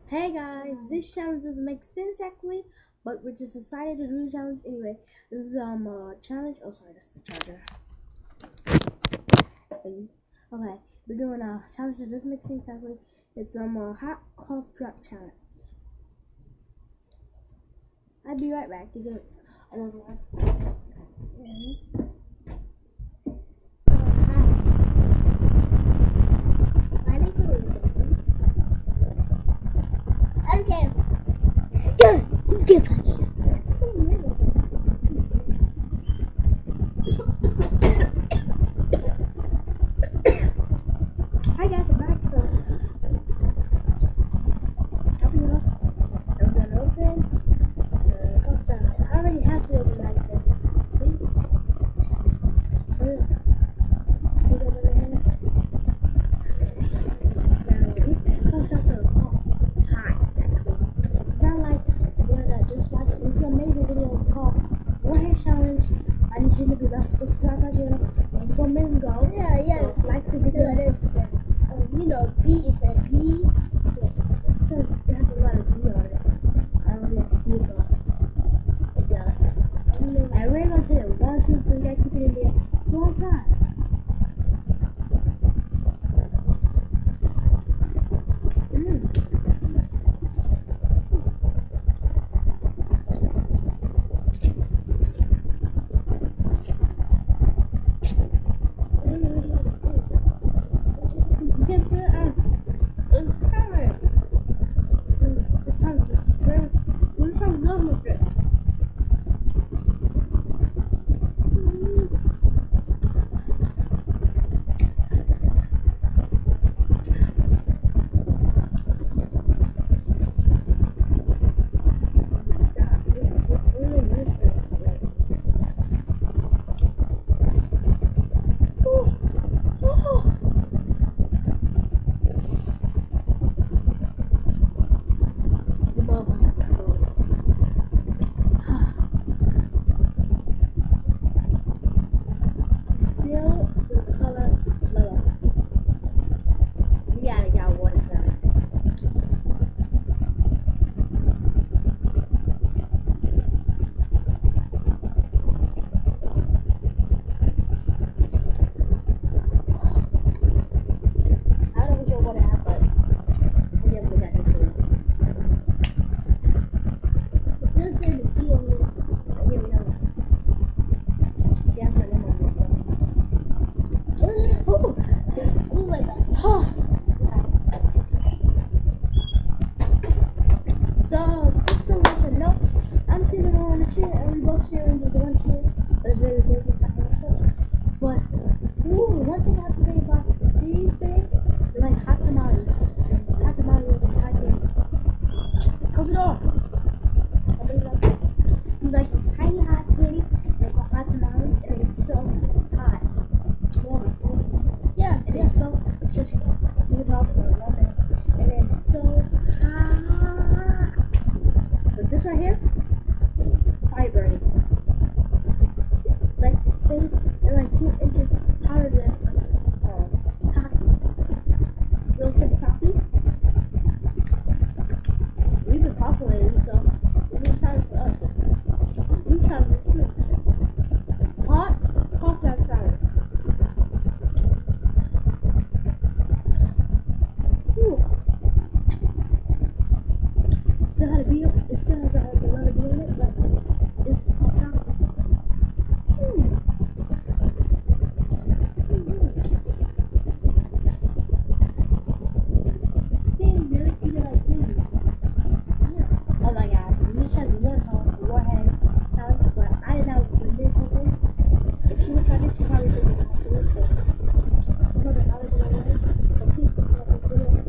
Hey guys, this challenge doesn't make sense actually, but we just decided to do the challenge anyway. This is a challenge. Oh, sorry, that's the charger. Please. Okay, we're doing a challenge that doesn't make sense actually. It's a hot cough drop challenge. I'll be right back to get another one. Yes. Hi guys, I'm back. So, helping us. I'm gonna open. I already have to open that. So, see? Now, these cough drops are hot, actually. It's not like the one that just watched it. This is an amazing video. It's called Forehead Challenge. I need you to be left to go subscribe to our channel. It's 4 minutes ago. Yeah. So, like the video. It is. B is a B. Yes, it says it has a lot of B on it. I don't know if it's me, but it does. And we're gonna put it one, two, three, gotta keep it in there. So long time. You can put it on. It's coming. It sounds just very. It sounds normal drip. Still the color lower. We gotta get water now. I don't know what happened, but I definitely got into it. It still says the B on it. Yeah, we know that. See, that's my name on this stuff. Oh my god. So, just to let you know, I'm sitting on a chair, and we both sharing just one chair, but it's very big with that kind of stuff. But, one thing I have to say about these things, they're like hot tamales. Hot tamales with this hot candy. Close the door. These like these tiny hot candies, they're called hot tamales, and it's so hot. Yeah. And it's so, it's just, you can talk for a moment, and it's so hot. But this right here, fire burning. It's like the same, and like 2 inches hotter than Taki. You know what's Taki? We've been talking lately, so this is time for us. We try this too. Hot, cough that salad. Still had a bee on it. It still has another bee on it, but it's hot chocolate. Candy, really eat it like candy. Oh my god, we should have one Warhead challenge, but I didn't know when this happened. If she would try this, she probably think it's hot too. So, I don't know how to do it. So please continue with the video.